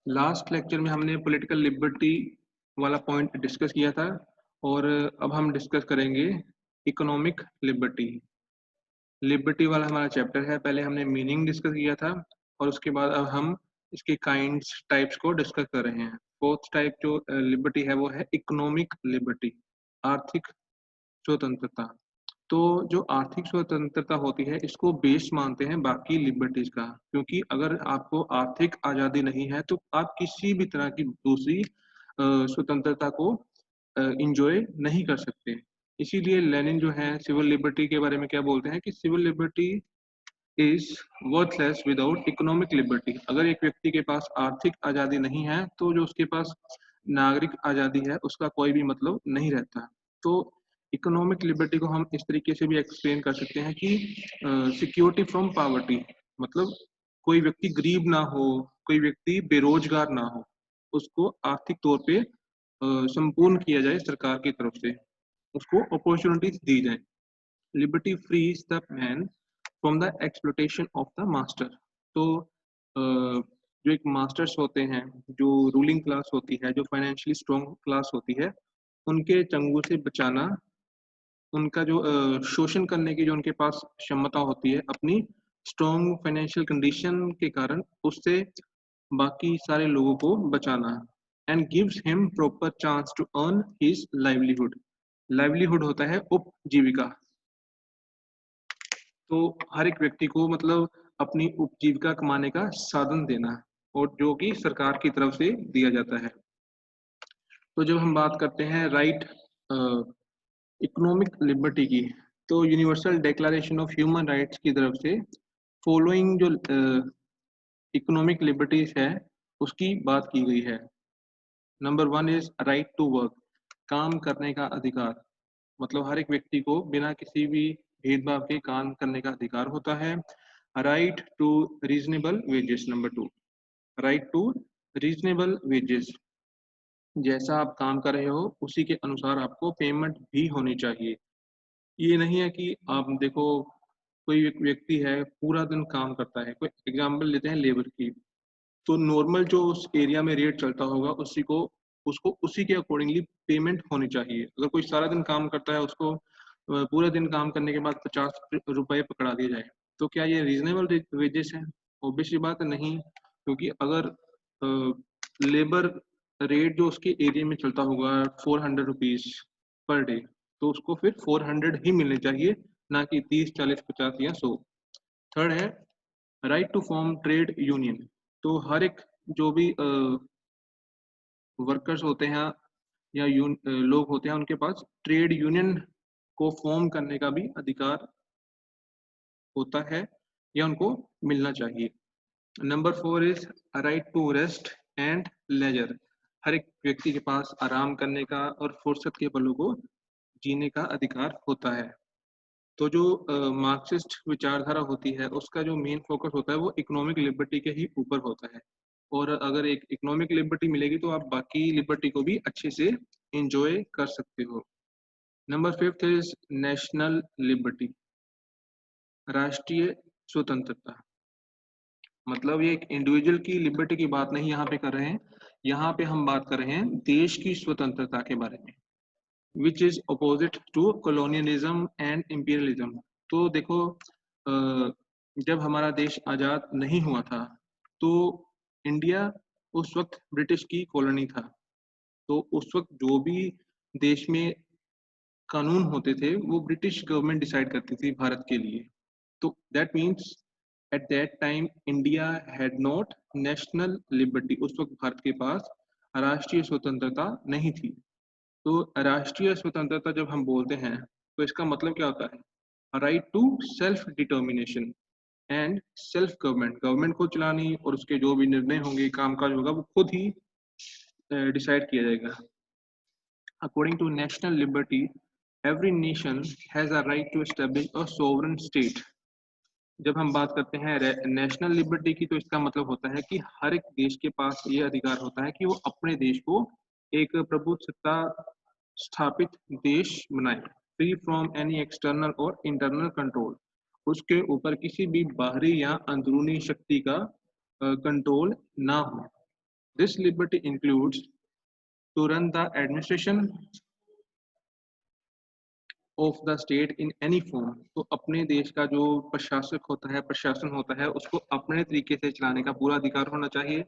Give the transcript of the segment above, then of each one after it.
Last lecture में हमने political liberty वाला पॉइंट डिस्कस किया था और अब हम डिस्कस करेंगे इकोनॉमिक लिबर्टी। लिबर्टी वाला हमारा चैप्टर है। पहले हमने मीनिंग डिस्कस किया था और उसके बाद अब हम इसके काइंड्स टाइप्स को डिस्कस कर रहे हैं। फोर्थ टाइप जो लिबर्टी है वो है इकोनॉमिक लिबर्टी, आर्थिक स्वतंत्रता। तो जो आर्थिक स्वतंत्रता होती है इसको बेस मानते हैं बाकी लिबर्टीज का, क्योंकि अगर आपको आर्थिक आज़ादी नहीं है तो आप किसी भी तरह की दूसरी स्वतंत्रता को इंजॉय नहीं कर सकते। इसीलिए लेनिन जो है सिविल लिबर्टी के बारे में क्या बोलते हैं कि civil liberty is worthless without economic liberty. अगर एक व्यक्ति के पास आर्थिक आज़ादी नहीं है तो जो उसके पास नागरिक आज़ादी है उसका कोई भी मतलब नहीं रहता। तो इकोनॉमिक लिबर्टी को हम इस तरीके से भी एक्सप्लेन कर सकते हैं कि सिक्योरिटी फ्रॉम पॉवर्टी, मतलब कोई व्यक्ति गरीब ना हो, कोई व्यक्ति बेरोजगार ना हो, उसको आर्थिक तौर पे संपूर्ण किया जाए सरकार की तरफ से, उसको अपॉर्चुनिटीज दी जाए। Liberty frees the man from the exploitation of the master. तो जो एक मास्टर्स होते हैं, जो रूलिंग क्लास होती है, जो फाइनेंशियली स्ट्रॉन्ग क्लास होती है, उनके चंगुल से बचाना, उनका जो शोषण करने की जो उनके पास क्षमता होती है अपनी स्ट्रॉन्ग फाइनेंशियल कंडीशन के कारण, उससे बाकी सारे लोगों को बचाना। And gives him proper chance to earn his livelihood. Livelihood होता है उपजीविका। तो हर एक व्यक्ति को मतलब अपनी उपजीविका कमाने का साधन देना, और जो कि सरकार की तरफ से दिया जाता है। तो जब हम बात करते हैं राइट इकोनॉमिक लिबर्टी की, तो universal declaration of human rights की तरफ से फॉलोइंग जो इकोनॉमिक लिबर्टीज है उसकी बात की गई है। Number 1 is right to work, काम करने का अधिकार। मतलब हर एक व्यक्ति को बिना किसी भी भेदभाव के काम करने का अधिकार होता है। Right to reasonable wages. Number 2, right to reasonable wages, जैसा आप काम कर रहे हो उसी के अनुसार आपको पेमेंट भी होनी चाहिए। ये नहीं है कि आप देखो कोई एक व्यक्ति है पूरा दिन काम करता है, कोई एग्जाम्पल लेते हैं लेबर की, तो नॉर्मल जो उस एरिया में रेट चलता होगा उसी को उसको उसी के अकॉर्डिंगली पेमेंट होनी चाहिए। अगर कोई सारा दिन काम करता है उसको पूरे दिन काम करने के बाद 50 रुपए पकड़ा दिया जाए, तो क्या ये रीजनेबल वेजेस है? ऑब्वियसली बात है नहीं, क्योंकि अगर लेबर रेट जो उसके एरिया में चलता होगा 400 रुपीज पर डे, तो उसको फिर 400 ही मिलने चाहिए, ना कि 30, 40, 50 या 100। थर्ड है right to form trade union. तो हर एक जो भी वर्कर्स होते हैं या लोग होते हैं उनके पास ट्रेड यूनियन को फॉर्म करने का भी अधिकार होता है या उनको मिलना चाहिए। Number 4 is right to rest and leisure. हर एक व्यक्ति के पास आराम करने का और फुर्सत के पलों को जीने का अधिकार होता है। तो जो मार्क्सिस्ट विचारधारा होती है उसका जो मेन फोकस होता है वो इकोनॉमिक लिबर्टी के ही ऊपर होता है। और अगर एक इकोनॉमिक लिबर्टी मिलेगी तो आप बाकी लिबर्टी को भी अच्छे से एंजॉय कर सकते हो। नंबर 5 इज नेशनल लिबर्टी, राष्ट्रीय स्वतंत्रता। मतलब ये एक इंडिविजुअल की लिबर्टी की बात नहीं यहाँ पे कर रहे हैं, यहाँ पे हम बात कर रहे हैं देश की स्वतंत्रता के बारे में, which is opposite to colonialism and imperialism. तो देखो जब हमारा देश आज़ाद नहीं हुआ था तो इंडिया उस वक्त ब्रिटिश की कॉलोनी था। तो उस वक्त जो भी देश में कानून होते थे वो ब्रिटिश गवर्नमेंट डिसाइड करती थी भारत के लिए। तो that means at that time India had not national liberty. उस वक्त भारत के पास राष्ट्रीय स्वतंत्रता नहीं थी। तो राष्ट्रीय स्वतंत्रता जब हम बोलते हैं तो इसका मतलब क्या होता है? Right to self determination and self government. Government को चलानी और उसके जो भी निर्णय होंगे, कामकाज होगा, वो खुद ही डिसाइड किया जाएगा। According to national liberty every nation has a right to establish a sovereign state. जब हम बात करते हैं नेशनल लिबर्टी की तो इसका मतलब होता है कि हर एक देश के पास ये अधिकार होता है कि वो अपने देश को एक प्रभुसत्ता स्थापित देश बनाए, फ्री फ्रॉम एनी एक्सटर्नल और इंटरनल कंट्रोल। उसके ऊपर किसी भी बाहरी या अंदरूनी शक्ति का कंट्रोल ना हो। This liberty includes to run the administration of the state in any form. तो अपने देश का जो प्रशासक होता है, प्रशासन होता है, उसको अपने तरीके से चलाने का पूरा अधिकार होना चाहिए।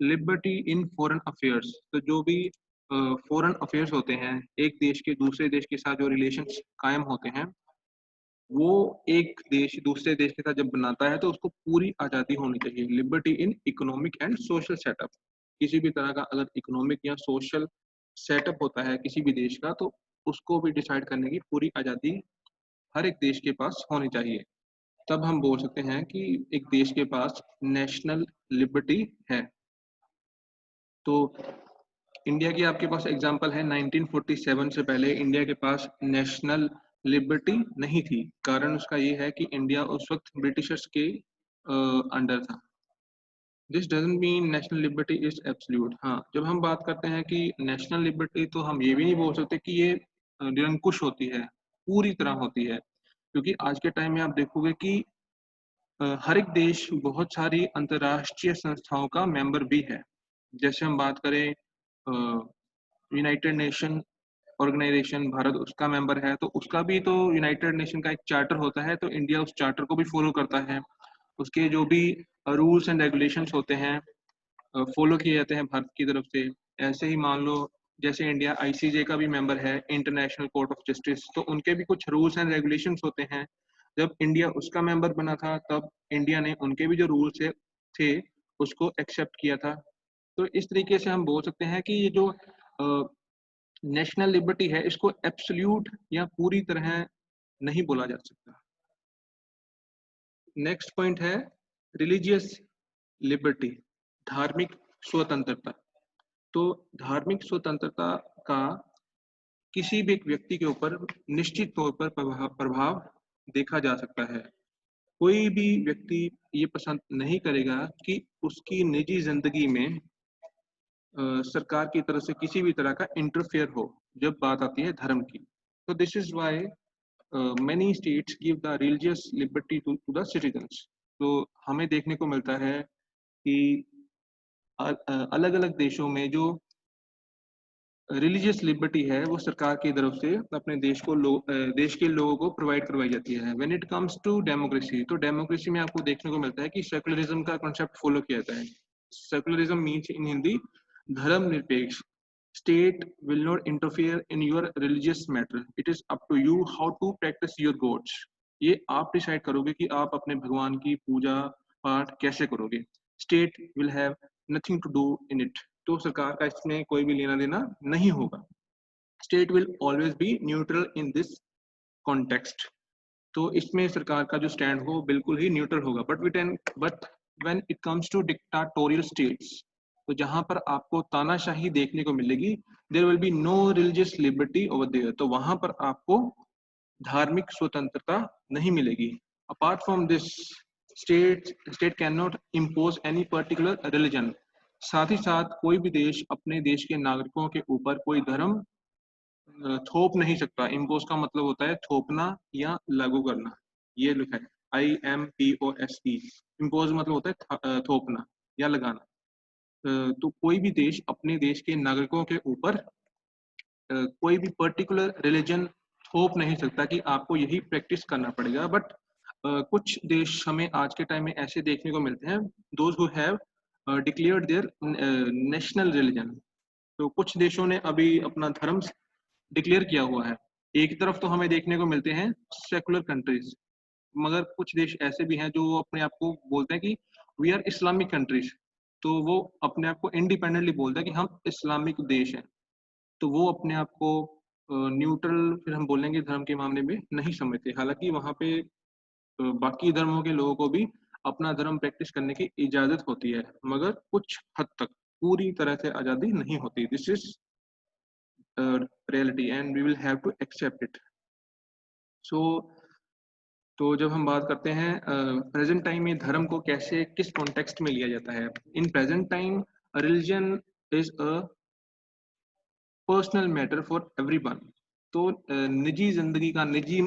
लिबर्टी इन फॉरेन अफेयर्स, तो जो भी फॉरेन अफेयर्स होते हैं, एक देश के दूसरे देश के साथ जो रिलेशंस कायम होते हैं, वो एक देश दूसरे देश के साथ जब बनाता है तो उसको पूरी आज़ादी होनी चाहिए। Liberty in economic and social setup, किसी भी तरह का अगर इकोनॉमिक या सोशल सेटअप होता है किसी भी देश का, तो उसको भी डिसाइड करने की पूरी आज़ादी हर एक देश के पास होनी चाहिए। तब हम बोल सकते हैं कि एक देश के पास नेशनल लिबर्टी है। तो इंडिया की आपके पास एग्जांपल है, 1947 से पहले इंडिया के पास नेशनल लिबर्टी नहीं थी। कारण उसका ये है कि इंडिया उस वक्त ब्रिटिशर्स के अंडर था। This doesn't mean national liberty is absolute. हाँ, जब हम बात करते हैं कि नेशनल लिबर्टी, तो हम ये भी नहीं बोल सकते कि ये निरंकुश होती है, पूरी तरह होती है, क्योंकि आज के टाइम में आप देखोगे कि हर एक देश बहुत सारी अंतर्राष्ट्रीय संस्थाओं का मेंबर भी है। जैसे हम बात करें यूनाइटेड नेशन ऑर्गेनाइजेशन, भारत उसका मेंबर है, तो उसका भी तो यूनाइटेड नेशन का एक चार्टर होता है, तो इंडिया उस चार्टर को भी फॉलो करता है। उसके जो भी रूल्स एंड रेगुलेशंस होते हैं फॉलो किए जाते हैं भारत की तरफ से। ऐसे ही मान लो, जैसे इंडिया आईसीजे का भी मेंबर है, इंटरनेशनल कोर्ट ऑफ जस्टिस, तो उनके भी कुछ रूल्स एंड रेगुलेशंस होते हैं। जब इंडिया उसका मेंबर बना था, तब इंडिया ने उनके भी जो रूल्स थे उसको एक्सेप्ट किया था। तो इस तरीके से हम बोल सकते हैं कि ये जो नेशनल लिबर्टी है, इसको एब्सोल्यूट या पूरी तरह नहीं बोला जा सकता। नेक्स्ट पॉइंट है रिलीजियस लिबर्टी, धार्मिक स्वतंत्रता। तो धार्मिक स्वतंत्रता का किसी भी एक व्यक्ति के ऊपर निश्चित तौर पर प्रभाव देखा जा सकता है। कोई भी व्यक्ति ये पसंद नहीं करेगा कि उसकी निजी जिंदगी में सरकार की तरफ से किसी भी तरह का इंटरफेयर हो जब बात आती है धर्म की। तो this is why many states give the religious liberty to the citizens। तो हमें देखने को मिलता है कि अलग अलग देशों में जो रिलीजियस लिबर्टी है वो सरकार की तरफ से अपने देश के लोगों को प्रोवाइड करवाई जाती है। When it comes to democracy, तो डेमोक्रेसी में आपको देखने को मिलता है कि सेकुलरिज्म का कॉन्सेप्ट फॉलो किया जाता है। सेकुलरिज्म मीन्स इन हिंदी धर्मनिरपेक्ष। State will not interfere in your religious matter, it is up to you how to practice your gods. ये आप डिसाइड करोगे कि आप अपने भगवान की पूजा पाठ कैसे करोगे। State will have nothing to do in it, तो सरकार का इसमें कोई भी लेना देना नहीं होगा। State will always be neutral in this context. तो इसमें सरकार का जो स्टैंड हो बिल्कुल ही न्यूट्रल होगा। But when it comes to dictatorial states, तो जहां पर आपको तानाशाही देखने को मिलेगी, there will be no religious liberty over there, तो वहां पर आपको धार्मिक स्वतंत्रता नहीं मिलेगी। Apart from this, state can not impose any particular religion. साथ ही साथ कोई भी देश अपने देश के नागरिकों के ऊपर कोई धर्म थोप नहीं सकता। इम्पोज का मतलब होता है थोपना या लागू करना। ये लिखा है IMPOSE। इम्पोज मतलब होता है थोपना या लगाना। तो कोई भी देश अपने देश के नागरिकों के ऊपर कोई भी पर्टिकुलर रिलीजन थोप नहीं सकता कि आपको यही प्रैक्टिस करना पड़ेगा। बट कुछ देश हमें आज के टाइम में ऐसे देखने को मिलते हैं, those who have declared there national religion. तो कुछ देशों ने अभी अपना धर्म डिक्लेयर किया हुआ है। एक तरफ तो हमें देखने को मिलते हैं सेकुलर कंट्रीज, मगर कुछ देश ऐसे भी हैं जो अपने आप को बोलते हैं कि वी आर इस्लामिक कंट्रीज। तो वो अपने आप को इंडिपेंडेंटली बोलते हैं कि हम इस्लामिक देश हैं। तो वो अपने आप को न्यूट्रल फिर हम बोलेंगे धर्म के मामले में नहीं समझते। हालांकि वहाँ पे बाकी धर्मों के लोगों को भी अपना धर्म प्रैक्टिस करने की इजाजत होती है, मगर कुछ हद तक, पूरी तरह से आज़ादी नहीं होती। This is reality and we will have to accept it. So तो जब हम बात करते हैं प्रेजेंट टाइम में धर्म को कैसे किस कॉन्टेक्स्ट में लिया जाता है, in present time religion is a personal matter for everyone. तो निजी जिंदगी का निजी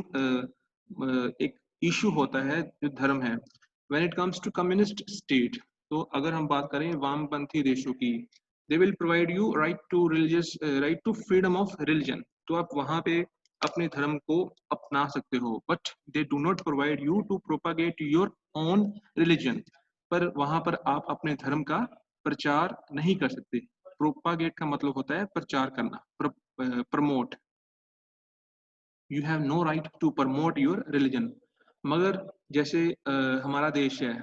एक इशू होता है जो धर्म है। When it comes to communist state, तो अगर हम बात करें वामपंथी देशों की, they will provide you right to religious right to freedom of religion, तो आप वहाँ पे अपने धर्म को अपना सकते हो, but they do not provide you to propagate your own religion, पर वहाँ पर आप अपने धर्म का प्रचार नहीं कर सकते। प्रोपागेट का मतलब होता है प्रचार करना, promote. You have no right to promote your religion. मगर जैसे हमारा देश है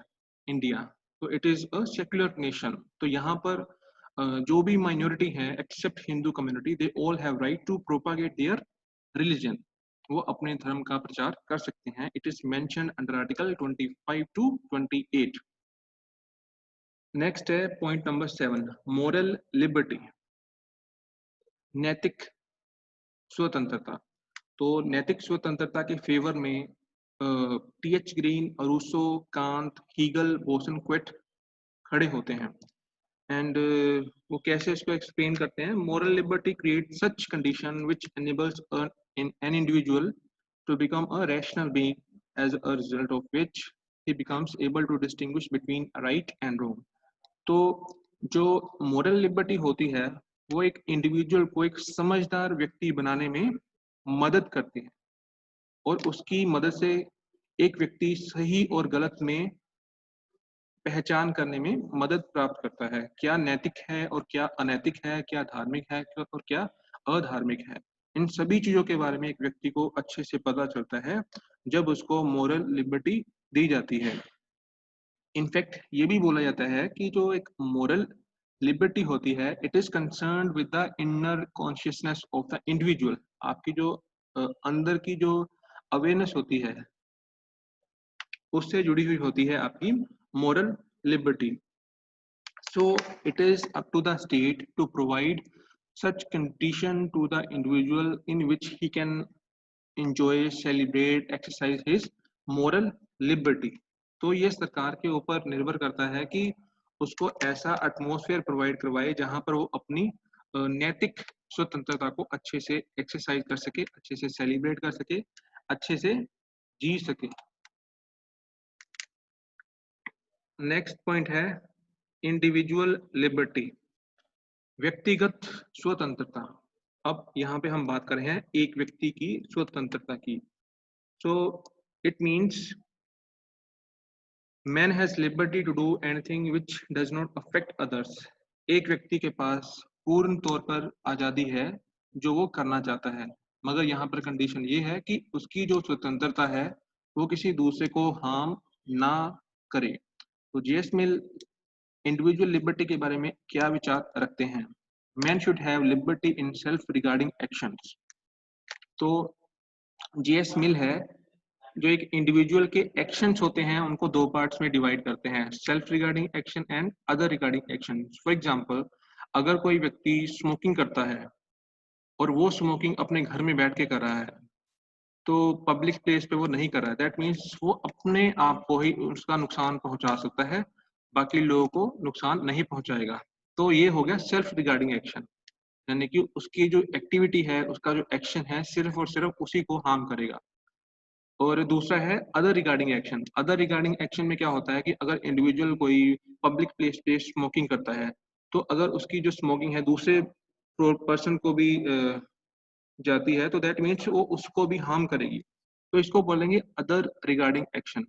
इंडिया, तो it is a secular nation, तो यहाँ पर जो भी माइनॉरिटी है except Hindu community, they all have right to propagate their religion, वो अपने धर्म का प्रचार कर सकते हैं। It is mentioned under article 25 to 28। Next है पॉइंट नंबर 7, मोरल लिबर्टी, नैतिक स्वतंत्रता। तो नैतिक स्वतंत्रता के फेवर में T H. Green, Rousseau, Kant, Hegel, Bosanquet खड़े होते हैं। एंड वो कैसे इसको एक्सप्लेन करते हैं, moral liberty create such condition which enables an individual to become a rational being, as a result of which he becomes able to distinguish between right and wrong। तो जो मोरल लिबर्टी होती है वो एक individual को एक समझदार व्यक्ति बनाने में मदद करती है, और उसकी मदद से एक व्यक्ति सही और गलत में पहचान करने में मदद प्राप्त करता है, क्या नैतिक है और क्या अनैतिक है, क्या धार्मिक है और क्या अधार्मिक है। इन सभी चीजों के बारे में एक व्यक्ति को अच्छे से पता चलता है जब उसको मोरल लिबर्टी दी जाती है। इनफैक्ट ये भी बोला जाता है कि जो एक मोरल लिबर्टी होती है, it is concerned with the inner consciousness of the individual. आपकी जो अंदर की जो अवेयरनेस होती है उससे जुड़ी हुई होती है आपकी moral liberty. So it is up to the state to provide such condition to the individual in which he can enjoy, celebrate, exercise his moral liberty। तो ये सरकार के ऊपर निर्भर करता है कि उसको ऐसा एटमॉस्फेयर प्रोवाइड करवाए जहां पर वो अपनी नैतिक स्वतंत्रता को अच्छे से एक्सरसाइज कर सके, अच्छे से सेलिब्रेट कर सके, अच्छे से जी सके। नेक्स्ट पॉइंट है इंडिविजुअल लिबर्टी, व्यक्तिगत स्वतंत्रता। अब यहाँ पे हम बात कर रहे हैं एक व्यक्ति की स्वतंत्रता की। So it means man has liberty to do anything which does not affect others. एक व्यक्ति के पास पूर्ण तौर पर आज़ादी है जो वो करना चाहता है, मगर यहाँ पर कंडीशन ये है कि उसकी जो स्वतंत्रता है वो किसी दूसरे को हार्म ना करे। तो जेएस मिल इंडिविजुअल लिबर्टी के बारे में क्या विचार रखते हैं? Man should have liberty in self regarding actions. तो जेएस मिल है जो एक इंडिविजुअल के एक्शंस होते हैं उनको दो पार्ट्स में डिवाइड करते हैं, self regarding action and other regarding action. For example, अगर कोई व्यक्ति स्मोकिंग करता है और वो स्मोकिंग अपने घर में बैठ के कर रहा है, तो पब्लिक प्लेस पे वो नहीं कर रहा है, दैट मीन्स वो अपने आप को ही उसका नुकसान पहुंचा सकता है, बाकी लोगों को नुकसान नहीं पहुंचाएगा। तो ये हो गया सेल्फ रिगार्डिंग एक्शन, यानी कि उसकी जो एक्टिविटी है, उसका जो एक्शन है, सिर्फ और सिर्फ उसी को हार्म करेगा। और दूसरा है other regarding action. Other regarding action में क्या होता है कि अगर इंडिविजुअल कोई पब्लिक प्लेस पे स्मोकिंग करता है, तो अगर उसकी जो स्मोकिंग है दूसरे पर्सन को भी जाती है, तो दैट मीन्स वो उसको भी हार्म करेगी, तो इसको बोलेंगे अदर रिगार्डिंग एक्शन।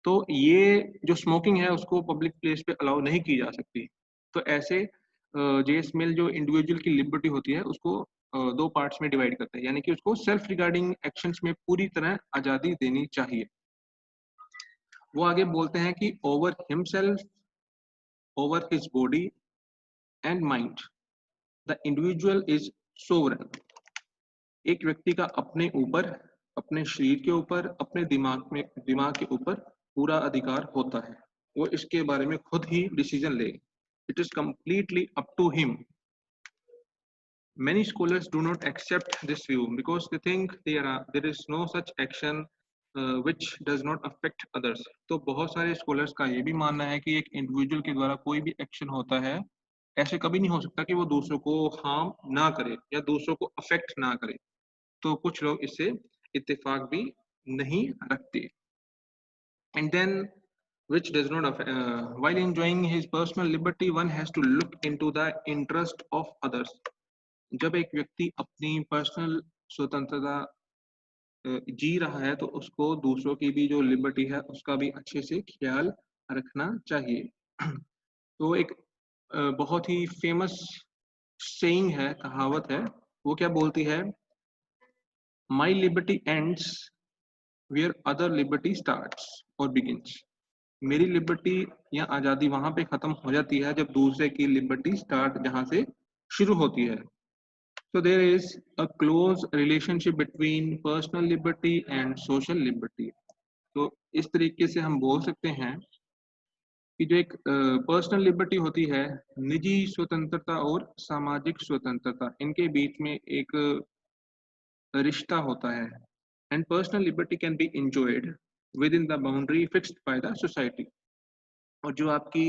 तो ये जो स्मोकिंग है उसको पब्लिक प्लेस पे अलाउ नहीं की जा सकती। तो ऐसे जेएस मिल जो इंडिविजुअल की लिबर्टी होती है उसको दो पार्ट्स में डिवाइड करते हैं, यानी कि उसको सेल्फ रिगार्डिंग एक्शंस में पूरी तरह आज़ादी देनी चाहिए। वो आगे बोलते हैं कि over himself, over his body and mind the individual is sovereign. एक व्यक्ति का अपने ऊपर, अपने शरीर के ऊपर, अपने दिमाग के ऊपर पूरा अधिकार होता है, वो इसके बारे में खुद ही डिसीजन ले। It is completely up to him. Many scholars do not accept this view because they think there is no such action which does not affect others। तो बहुत सारे स्कॉलर्स का ये भी मानना है कि एक इंडिविजुअल के द्वारा कोई भी एक्शन होता है, ऐसे कभी नहीं हो सकता कि वो दूसरों को हार्म ना करे या दूसरों को अफेक्ट ना करे। तो कुछ लोग इससे इत्तेफाक भी नहीं रखते। And then which does not affect, while enjoying his personal liberty one has to look into the interest of others. जब एक व्यक्ति अपनी पर्सनल स्वतंत्रता जी रहा है तो उसको दूसरों की भी जो लिबर्टी है उसका भी अच्छे से ख्याल रखना चाहिए। तो एक बहुत ही फेमस सेइंग है, कहावत है, वो क्या बोलती है, my liberty ends where other liberty starts और बिगिंस। मेरी लिबर्टी या आज़ादी वहां पे खत्म हो जाती है जब दूसरे की लिबर्टी स्टार्ट जहां से शुरू होती है। So there is a close relationship between personal liberty and social liberty. तो इस तरीके से हम बोल सकते हैं कि जो एक पर्सनल लिबर्टी होती है, निजी स्वतंत्रता और सामाजिक स्वतंत्रता, इनके बीच में एक रिश्ता होता है। And personal liberty can be enjoyed within the boundary fixed by the society. और जो आपकी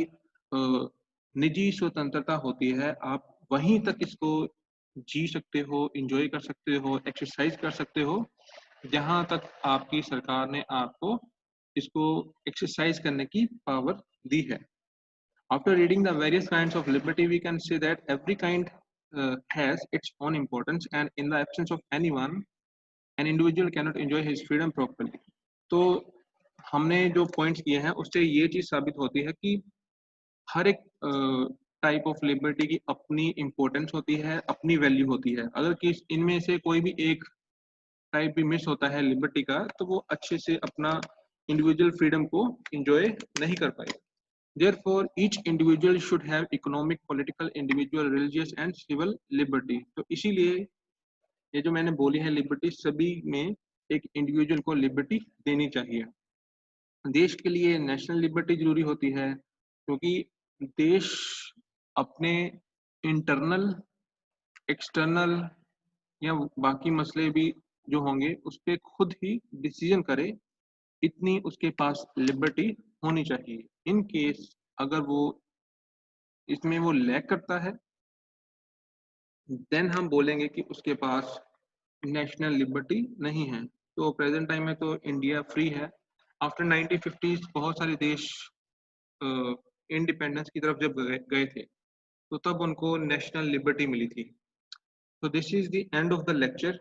निजी स्वतंत्रता होती है, आप वहीं तक इसको जी सकते हो, एंजॉय कर सकते हो, एक्सरसाइज कर सकते हो, जहां तक आपकी सरकार ने आपको इसको एक्सरसाइज करने की पावर दी है। After reading the various kinds of liberty, we can say that every kind has its own importance, and in the absence of anyone, an individual cannot enjoy his freedom properly. तो हमने जो points किए हैं उससे ये चीज साबित होती है कि हर एक टाइप ऑफ लिबर्टी की अपनी इम्पोर्टेंस होती है, अपनी वैल्यू होती है। अगर किस इनमें से कोई भी एक टाइप भी मिस होता है लिबर्टी का, तो वो अच्छे से अपना इंडिविजुअल फ्रीडम को एंजॉय नहीं कर पाएगा। Therefore, each individual should have economic, political, individual, religious and civil liberty. तो इसीलिए ये जो मैंने बोली है लिबर्टी, सभी में एक इंडिविजुअल को लिबर्टी देनी चाहिए। देश के लिए नेशनल लिबर्टी जरूरी होती है, क्योंकि देश अपने इंटरनल, एक्सटर्नल या बाकी मसले भी जो होंगे उस पर खुद ही डिसीजन करे, इतनी उसके पास लिबर्टी होनी चाहिए। इन केस अगर वो इसमें वो लैक करता है, देन हम बोलेंगे कि उसके पास नेशनल लिबर्टी नहीं है। तो प्रेजेंट टाइम में तो इंडिया फ्री है। आफ्टर 1950s बहुत सारे देश इंडिपेंडेंस की तरफ जब गए थे, तो तब उनको नेशनल लिबर्टी मिली थी। So this is the end of the lecture.